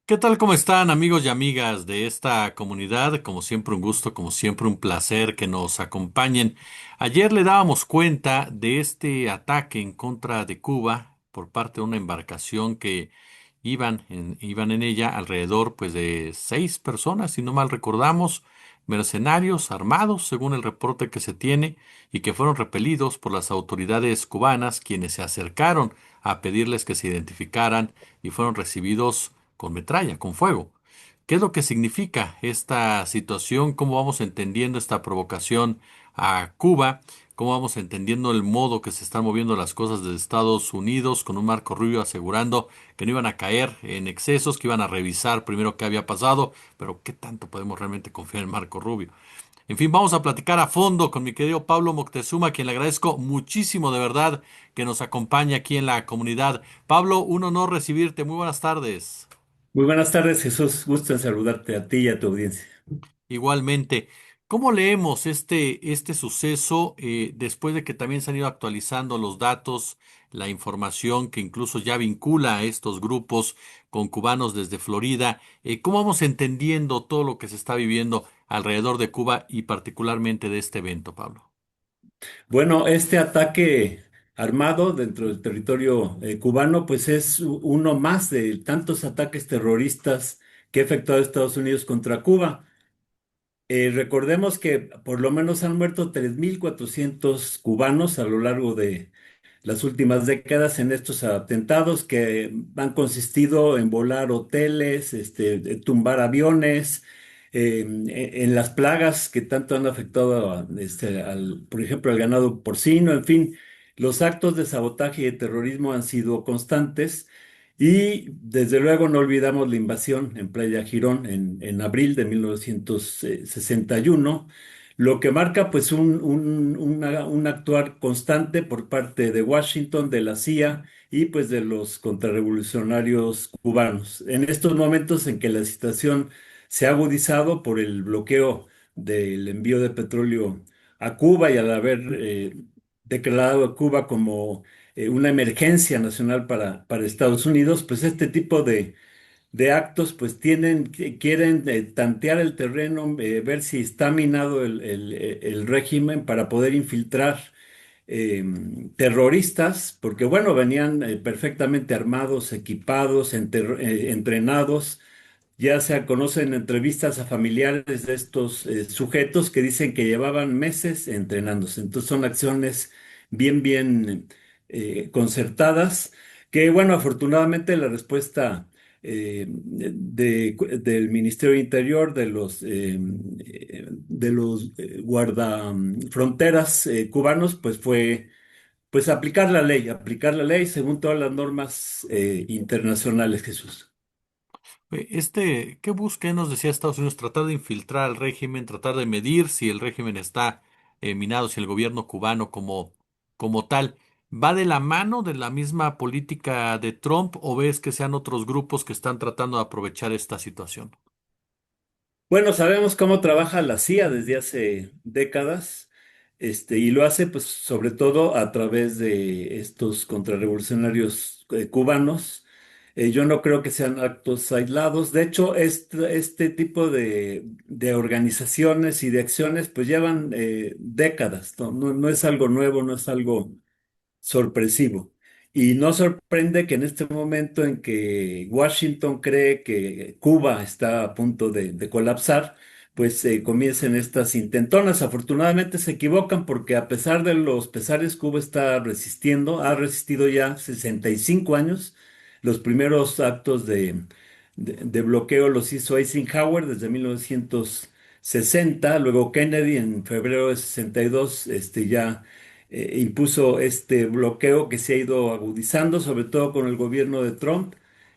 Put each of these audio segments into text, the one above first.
¿Qué tal? ¿Cómo están amigos y amigas de esta comunidad? Como siempre un gusto, como siempre un placer que nos acompañen. Ayer le dábamos cuenta de este ataque en contra de Cuba por parte de una embarcación que iban en ella alrededor pues de 6 personas, si no mal recordamos, mercenarios armados, según el reporte que se tiene, y que fueron repelidos por las autoridades cubanas, quienes se acercaron a pedirles que se identificaran y fueron recibidos con metralla, con fuego. ¿Qué es lo que significa esta situación? ¿Cómo vamos entendiendo esta provocación a Cuba? ¿Cómo vamos entendiendo el modo que se están moviendo las cosas desde Estados Unidos con un Marco Rubio asegurando que no iban a caer en excesos, que iban a revisar primero qué había pasado, pero qué tanto podemos realmente confiar en Marco Rubio? En fin, vamos a platicar a fondo con mi querido Pablo Moctezuma, a quien le agradezco muchísimo de verdad que nos acompañe aquí en la comunidad. Pablo, un honor recibirte. Muy buenas tardes. Muy buenas tardes, Jesús. Gusto en saludarte a ti y a tu audiencia. Igualmente, ¿cómo leemos este suceso después de que también se han ido actualizando los datos, la información que incluso ya vincula a estos grupos con cubanos desde Florida? ¿Cómo vamos entendiendo todo lo que se está viviendo alrededor de Cuba y particularmente de este evento, Pablo? Bueno, este ataque armado dentro del territorio cubano, pues es uno más de tantos ataques terroristas que ha efectuado Estados Unidos contra Cuba. Recordemos que por lo menos han muerto 3.400 cubanos a lo largo de las últimas décadas en estos atentados que han consistido en volar hoteles, tumbar aviones, en las plagas que tanto han afectado por ejemplo, al ganado porcino, en fin, los actos de sabotaje y de terrorismo han sido constantes. Y desde luego no olvidamos la invasión en Playa Girón en abril de 1961, lo que marca pues un actuar constante por parte de Washington, de la CIA y pues de los contrarrevolucionarios cubanos. En estos momentos en que la situación se ha agudizado por el bloqueo del envío de petróleo a Cuba y al haber declarado a Cuba como una emergencia nacional para Estados Unidos, pues este tipo de actos pues quieren tantear el terreno, ver si está minado el régimen para poder infiltrar eh, terroristas, porque bueno, venían perfectamente armados, equipados, entrenados. Ya se conocen entrevistas a familiares de estos sujetos que dicen que llevaban meses entrenándose. Entonces son acciones bien concertadas, que bueno, afortunadamente la respuesta del Ministerio del Interior, de los guardafronteras cubanos, pues fue pues aplicar la ley según todas las normas internacionales, Jesús. ¿Qué busca, nos decía Estados Unidos? Tratar de infiltrar al régimen, tratar de medir si el régimen está minado, si el gobierno cubano como tal va de la mano de la misma política de Trump o ves que sean otros grupos que están tratando de aprovechar esta situación? Bueno, sabemos cómo trabaja la CIA desde hace décadas, y lo hace pues sobre todo a través de estos contrarrevolucionarios cubanos. Yo no creo que sean actos aislados. De hecho, este tipo de organizaciones y de acciones pues llevan décadas, ¿no? No es algo nuevo, no es algo sorpresivo. Y no sorprende que en este momento en que Washington cree que Cuba está a punto de colapsar, pues comiencen estas intentonas. Afortunadamente se equivocan porque a pesar de los pesares, Cuba está resistiendo, ha resistido ya 65 años. Los primeros actos de bloqueo los hizo Eisenhower desde 1960, luego Kennedy en febrero de 62, ya impuso este bloqueo que se ha ido agudizando, sobre todo con el gobierno de Trump.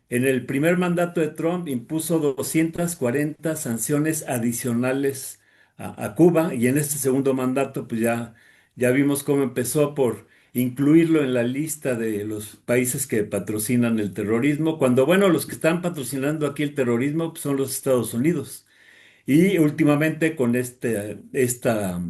En el primer mandato de Trump impuso 240 sanciones adicionales a Cuba y en este segundo mandato pues ya vimos cómo empezó por incluirlo en la lista de los países que patrocinan el terrorismo, cuando bueno, los que están patrocinando aquí el terrorismo pues, son los Estados Unidos. Y últimamente con esta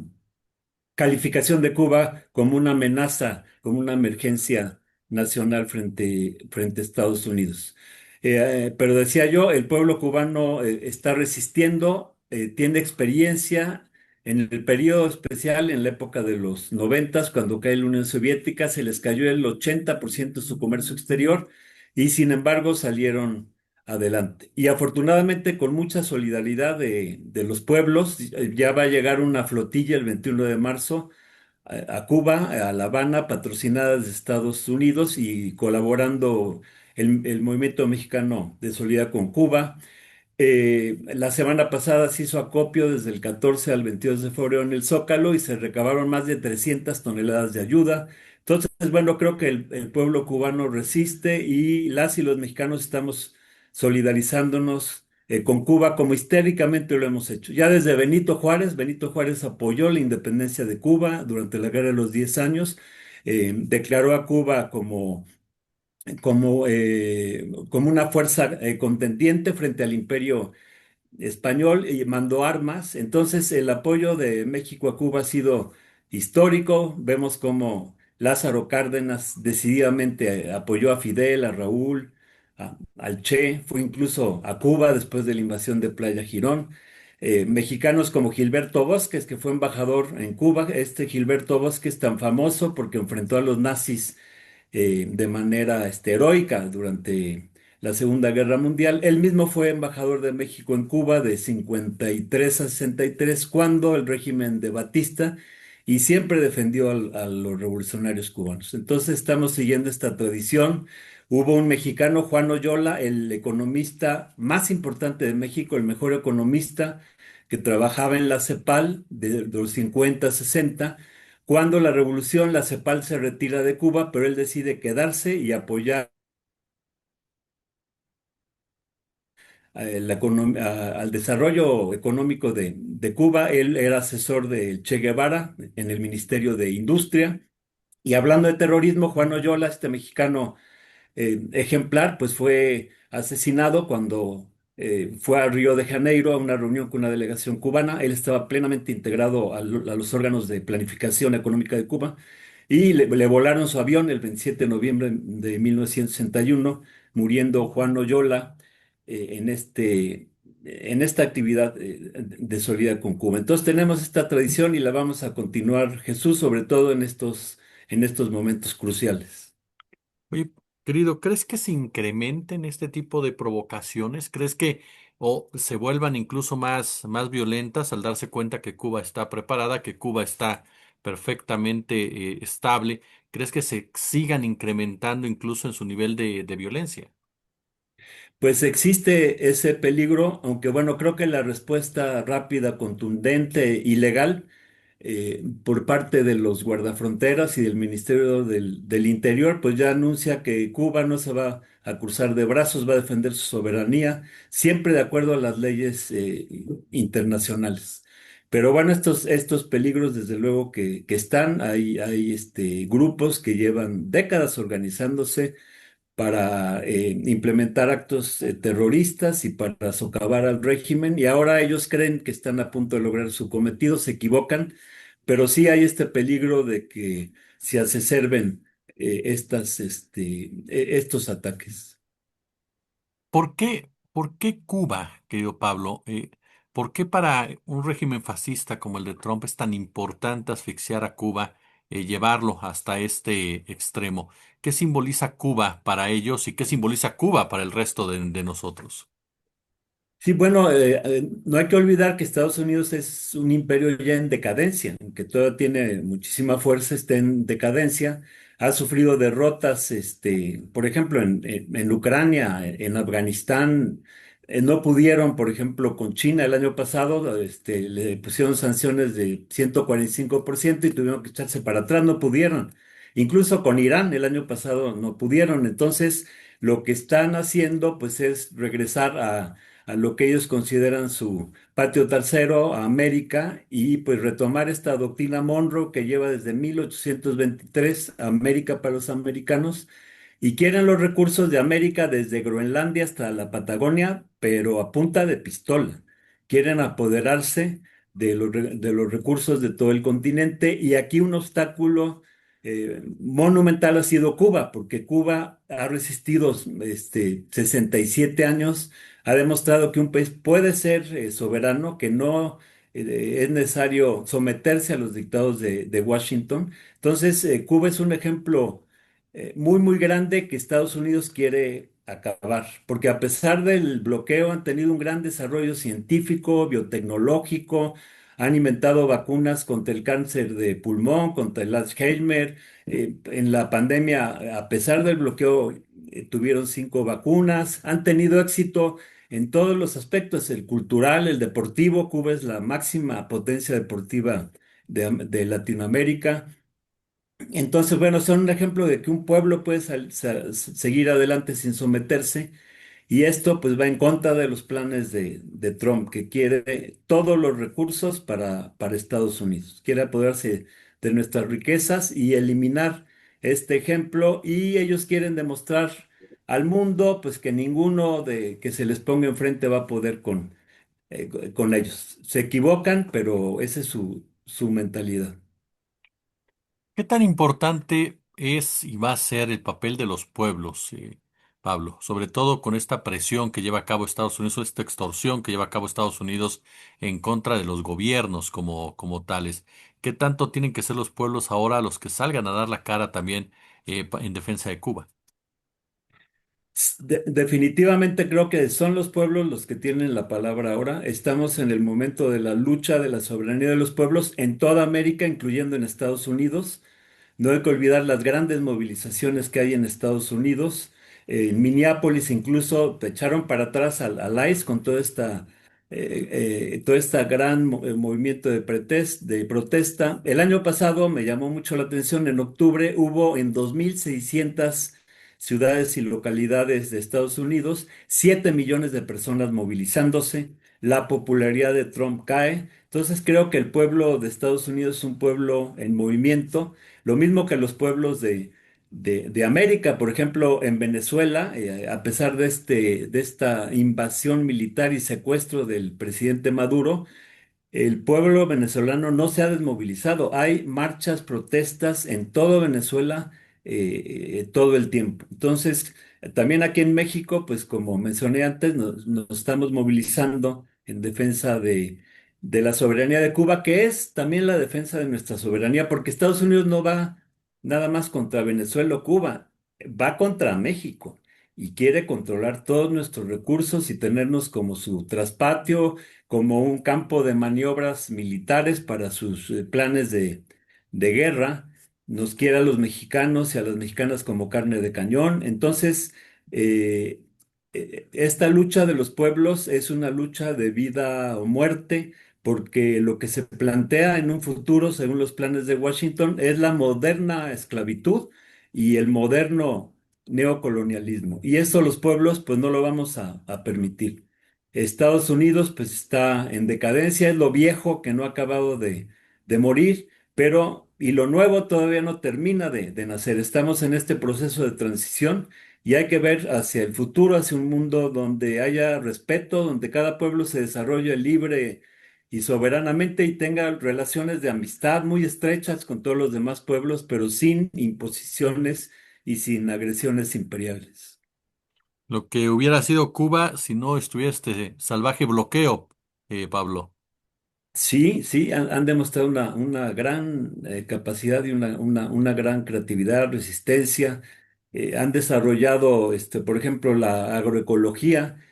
calificación de Cuba como una amenaza, como una emergencia nacional frente a Estados Unidos. Pero decía yo, el pueblo cubano está resistiendo, tiene experiencia en el periodo especial, en la época de los noventas, cuando cae la Unión Soviética, se les cayó el 80% de su comercio exterior y sin embargo salieron adelante. Y afortunadamente con mucha solidaridad de los pueblos, ya va a llegar una flotilla el 21 de marzo a Cuba, a La Habana, patrocinadas de Estados Unidos y colaborando el Movimiento Mexicano de Solidaridad con Cuba. La semana pasada se hizo acopio desde el 14 al 22 de febrero en el Zócalo y se recabaron más de 300 toneladas de ayuda. Entonces, bueno, creo que el pueblo cubano resiste y las y los mexicanos estamos solidarizándonos con Cuba como históricamente lo hemos hecho. Ya desde Benito Juárez apoyó la independencia de Cuba durante la Guerra de los 10 años, declaró a Cuba como una fuerza contendiente frente al imperio español y mandó armas. Entonces, el apoyo de México a Cuba ha sido histórico. Vemos cómo Lázaro Cárdenas decididamente apoyó a Fidel, a Raúl, al Che, fue incluso a Cuba después de la invasión de Playa Girón. Mexicanos como Gilberto Bosques, que fue embajador en Cuba, este Gilberto Bosques tan famoso porque enfrentó a los nazis de manera heroica durante la Segunda Guerra Mundial. Él mismo fue embajador de México en Cuba de 53 a 63 cuando el régimen de Batista y siempre defendió a los revolucionarios cubanos. Entonces estamos siguiendo esta tradición. Hubo un mexicano, Juan Oyola, el economista más importante de México, el mejor economista que trabajaba en la CEPAL de los 50, 60 cuando la revolución, la CEPAL se retira de Cuba, pero él decide quedarse y apoyar al desarrollo económico de Cuba. Él era asesor de Che Guevara en el Ministerio de Industria. Y hablando de terrorismo, Juan Oyola, este mexicano ejemplar, pues fue asesinado cuando fue a Río de Janeiro a una reunión con una delegación cubana. Él estaba plenamente integrado a los órganos de planificación económica de Cuba y le volaron su avión el 27 de noviembre de 1961, muriendo Juan Oyola en esta actividad de solidaridad con Cuba. Entonces tenemos esta tradición y la vamos a continuar, Jesús, sobre todo en estos momentos cruciales. Oye, querido, ¿crees que se incrementen este tipo de provocaciones? ¿Crees que o se vuelvan incluso más violentas al darse cuenta que Cuba está preparada, que Cuba está perfectamente estable? ¿Crees que se sigan incrementando incluso en su nivel de violencia? Pues existe ese peligro, aunque bueno, creo que la respuesta rápida, contundente y legal por parte de los guardafronteras y del Ministerio del Interior, pues ya anuncia que Cuba no se va a cruzar de brazos, va a defender su soberanía, siempre de acuerdo a las leyes internacionales. Pero bueno, estos peligros, desde luego que están, hay grupos que llevan décadas organizándose para implementar actos terroristas y para socavar al régimen, y ahora ellos creen que están a punto de lograr su cometido, se equivocan, pero sí hay este peligro de que se exacerben estos ataques. ¿Por qué Cuba, querido Pablo? ¿Por qué para un régimen fascista como el de Trump es tan importante asfixiar a Cuba, llevarlo hasta este extremo? ¿Qué simboliza Cuba para ellos y qué simboliza Cuba para el resto de nosotros? Sí, bueno, no hay que olvidar que Estados Unidos es un imperio ya en decadencia, que todavía tiene muchísima fuerza, está en decadencia, ha sufrido derrotas, por ejemplo, en Ucrania, en Afganistán, no pudieron, por ejemplo, con China el año pasado, le pusieron sanciones de 145% y tuvieron que echarse para atrás, no pudieron. Incluso con Irán el año pasado no pudieron. Entonces, lo que están haciendo, pues, es regresar a lo que ellos consideran su patio trasero, a América, y pues retomar esta doctrina Monroe que lleva desde 1823, América para los americanos, y quieren los recursos de América desde Groenlandia hasta la Patagonia, pero a punta de pistola. Quieren apoderarse de los recursos de todo el continente, y aquí un obstáculo monumental ha sido Cuba, porque Cuba ha resistido 67 años, ha demostrado que un país puede ser soberano, que no es necesario someterse a los dictados de Washington. Entonces, Cuba es un ejemplo muy, muy grande que Estados Unidos quiere acabar, porque a pesar del bloqueo han tenido un gran desarrollo científico, biotecnológico, han inventado vacunas contra el cáncer de pulmón, contra el Alzheimer. En la pandemia, a pesar del bloqueo, tuvieron 5 vacunas. Han tenido éxito en todos los aspectos, el cultural, el deportivo. Cuba es la máxima potencia deportiva de Latinoamérica. Entonces, bueno, son un ejemplo de que un pueblo puede seguir adelante sin someterse. Y esto pues va en contra de los planes de Trump, que quiere todos los recursos para Estados Unidos. Quiere apoderarse de nuestras riquezas y eliminar este ejemplo. Y ellos quieren demostrar al mundo pues que ninguno de que se les ponga enfrente va a poder con ellos. Se equivocan, pero esa es su mentalidad. ¿Qué tan importante es y va a ser el papel de los pueblos, Pablo? Sobre todo con esta presión que lleva a cabo Estados Unidos, o esta extorsión que lleva a cabo Estados Unidos en contra de los gobiernos como tales. ¿Qué tanto tienen que ser los pueblos ahora los que salgan a dar la cara también en defensa de Cuba? Definitivamente creo que son los pueblos los que tienen la palabra ahora. Estamos en el momento de la lucha de la soberanía de los pueblos en toda América, incluyendo en Estados Unidos. No hay que olvidar las grandes movilizaciones que hay en Estados Unidos. En Minneapolis incluso te echaron para atrás al ICE con toda esta gran movimiento de protesta. El año pasado me llamó mucho la atención. En octubre hubo en 2.600 ciudades y localidades de Estados Unidos 7 millones de personas movilizándose. La popularidad de Trump cae. Entonces creo que el pueblo de Estados Unidos es un pueblo en movimiento. Lo mismo que los pueblos de América, por ejemplo, en Venezuela, a pesar de esta invasión militar y secuestro del presidente Maduro, el pueblo venezolano no se ha desmovilizado. Hay marchas, protestas en todo Venezuela todo el tiempo. Entonces, también aquí en México, pues como mencioné antes, nos estamos movilizando en defensa de la soberanía de Cuba, que es también la defensa de nuestra soberanía, porque Estados Unidos no va nada más contra Venezuela o Cuba, va contra México y quiere controlar todos nuestros recursos y tenernos como su traspatio, como un campo de maniobras militares para sus planes de guerra. Nos quiere a los mexicanos y a las mexicanas como carne de cañón. Entonces, eh, esta lucha de los pueblos es una lucha de vida o muerte, porque lo que se plantea en un futuro, según los planes de Washington, es la moderna esclavitud y el moderno neocolonialismo. Y eso los pueblos, pues no lo vamos a permitir. Estados Unidos pues está en decadencia, es lo viejo que no ha acabado de morir, pero y lo nuevo todavía no termina de nacer. Estamos en este proceso de transición y hay que ver hacia el futuro, hacia un mundo donde haya respeto, donde cada pueblo se desarrolle libre y soberanamente y tenga relaciones de amistad muy estrechas con todos los demás pueblos, pero sin imposiciones y sin agresiones imperiales. Lo que hubiera sido Cuba si no estuviera este salvaje bloqueo, Pablo. Sí, sí, han demostrado una gran capacidad y una gran creatividad, resistencia. Han desarrollado, por ejemplo, la agroecología.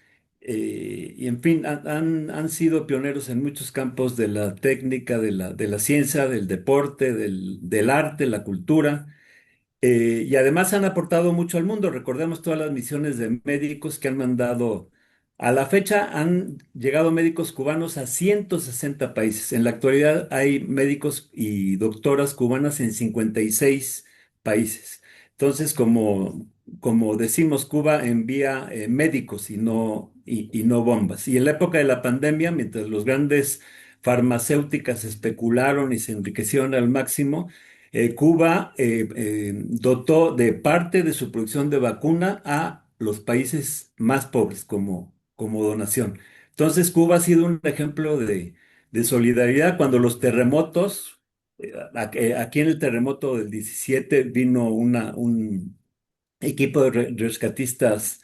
Y en fin, han sido pioneros en muchos campos de la técnica, de la ciencia, del deporte, del arte, la cultura. Y además han aportado mucho al mundo. Recordemos todas las misiones de médicos que han mandado. A la fecha han llegado médicos cubanos a 160 países. En la actualidad hay médicos y doctoras cubanas en 56 países. Entonces, como decimos, Cuba envía médicos y no bombas. Y en la época de la pandemia, mientras los grandes farmacéuticas especularon y se enriquecieron al máximo, Cuba dotó de parte de su producción de vacuna a los países más pobres como donación. Entonces, Cuba ha sido un ejemplo de solidaridad cuando los terremotos. Aquí en el terremoto del 17 vino un equipo de rescatistas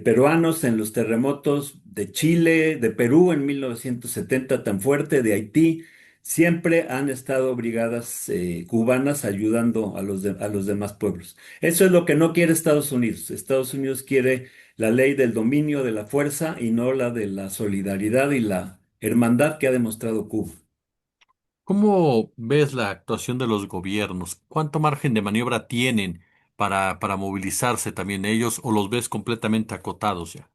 peruanos en los terremotos de Chile, de Perú en 1970 tan fuerte, de Haití. Siempre han estado brigadas cubanas ayudando a los demás pueblos. Eso es lo que no quiere Estados Unidos. Estados Unidos quiere la ley del dominio de la fuerza y no la de la solidaridad y la hermandad que ha demostrado Cuba. ¿Cómo ves la actuación de los gobiernos? ¿Cuánto margen de maniobra tienen para movilizarse también ellos o los ves completamente acotados ya?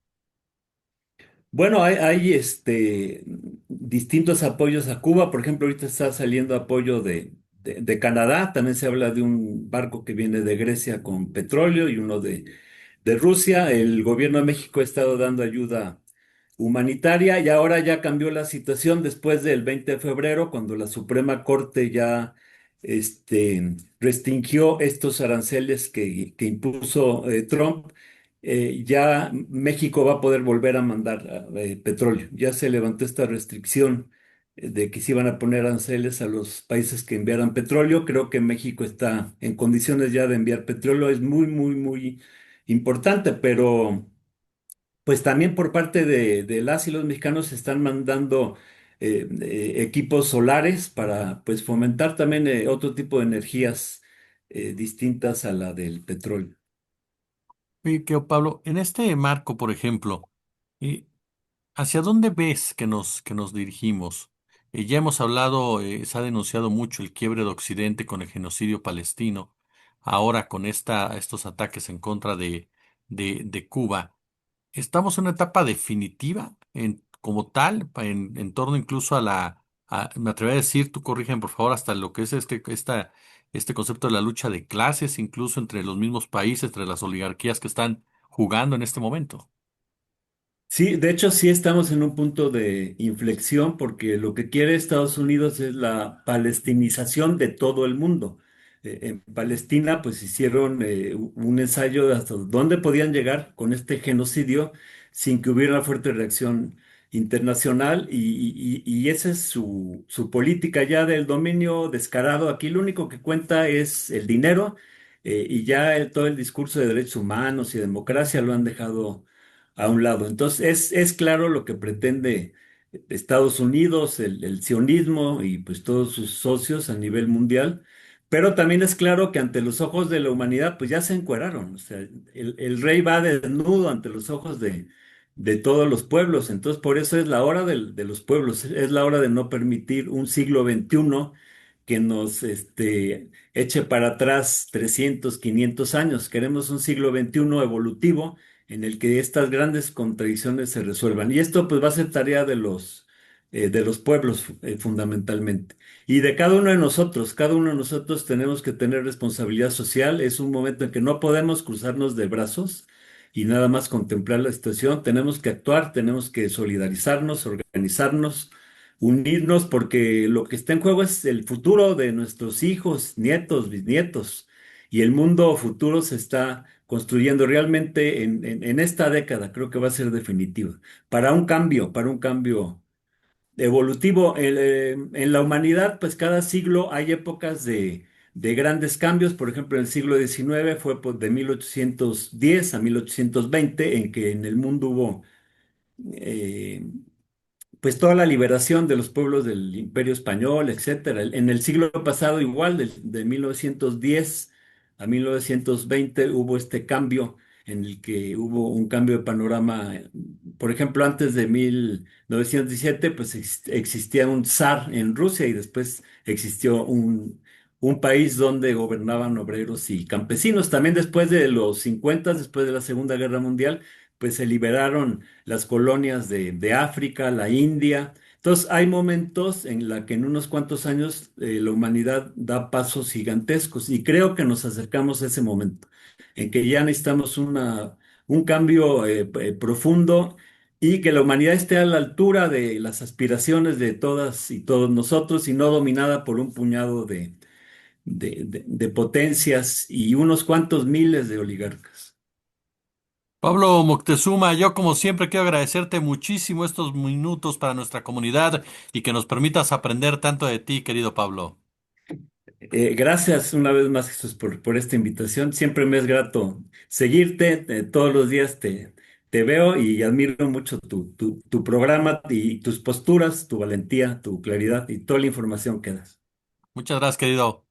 Bueno, hay distintos apoyos a Cuba. Por ejemplo, ahorita está saliendo apoyo de Canadá. También se habla de un barco que viene de Grecia con petróleo y uno de Rusia. El gobierno de México ha estado dando ayuda humanitaria y ahora ya cambió la situación después del 20 de febrero, cuando la Suprema Corte ya restringió estos aranceles que impuso Trump. Ya México va a poder volver a mandar petróleo. Ya se levantó esta restricción de que se iban a poner aranceles a los países que enviaran petróleo. Creo que México está en condiciones ya de enviar petróleo. Es muy, muy, muy importante, pero pues también por parte de las y los mexicanos se están mandando equipos solares para pues fomentar también otro tipo de energías distintas a la del petróleo. Oye, que Pablo, en este marco, por ejemplo, eh, ¿hacia dónde ves que nos dirigimos? Ya hemos hablado, se ha denunciado mucho el quiebre de Occidente con el genocidio palestino, ahora con estos ataques en contra de Cuba. ¿Estamos en una etapa definitiva como tal, en torno incluso me atrevo a decir, tú corrígeme por favor, hasta lo que es este concepto de la lucha de clases, incluso entre los mismos países, entre las oligarquías que están jugando en este momento? Sí, de hecho sí estamos en un punto de inflexión porque lo que quiere Estados Unidos es la palestinización de todo el mundo. En Palestina pues hicieron un ensayo de hasta dónde podían llegar con este genocidio sin que hubiera una fuerte reacción internacional y esa es su política ya del dominio descarado. Aquí lo único que cuenta es el dinero y ya todo el discurso de derechos humanos y democracia lo han dejado a un lado. Entonces, es claro lo que pretende Estados Unidos, el sionismo y pues todos sus socios a nivel mundial, pero también es claro que ante los ojos de la humanidad, pues ya se encueraron. O sea, el rey va desnudo ante los ojos de todos los pueblos. Entonces, por eso es la hora de los pueblos, es la hora de no permitir un siglo XXI que nos eche para atrás 300 500 años. Queremos un siglo XXI evolutivo en el que estas grandes contradicciones se resuelvan. Y esto pues va a ser tarea de los pueblos fundamentalmente. Y de cada uno de nosotros tenemos que tener responsabilidad social. Es un momento en que no podemos cruzarnos de brazos y nada más contemplar la situación. Tenemos que actuar, tenemos que solidarizarnos, organizarnos, unirnos, porque lo que está en juego es el futuro de nuestros hijos, nietos, bisnietos. Y el mundo futuro se está construyendo realmente en esta década, creo que va a ser definitiva, para un cambio evolutivo. En la humanidad, pues cada siglo hay épocas de grandes cambios. Por ejemplo, en el siglo XIX fue pues, de 1810 a 1820, en que en el mundo hubo eh, pues toda la liberación de los pueblos del Imperio Español, etcétera. En el siglo pasado igual, de 1910 a 1920 hubo este cambio en el que hubo un cambio de panorama. Por ejemplo, antes de 1917, pues existía un zar en Rusia y después existió un país donde gobernaban obreros y campesinos. También después de los 50, después de la Segunda Guerra Mundial, pues se liberaron las colonias de África, la India. Entonces, hay momentos en la que en unos cuantos años la humanidad da pasos gigantescos y creo que nos acercamos a ese momento, en que ya necesitamos un cambio profundo y que la humanidad esté a la altura de las aspiraciones de todas y todos nosotros y no dominada por un puñado de potencias y unos cuantos miles de oligarcas. Pablo Moctezuma, yo como siempre quiero agradecerte muchísimo estos minutos para nuestra comunidad y que nos permitas aprender tanto de ti, querido Pablo. Gracias una vez más, Jesús, por esta invitación. Siempre me es grato seguirte. Todos los días te veo y admiro mucho tu programa y tus posturas, tu valentía, tu claridad y toda la información que das. Muchas gracias, querido.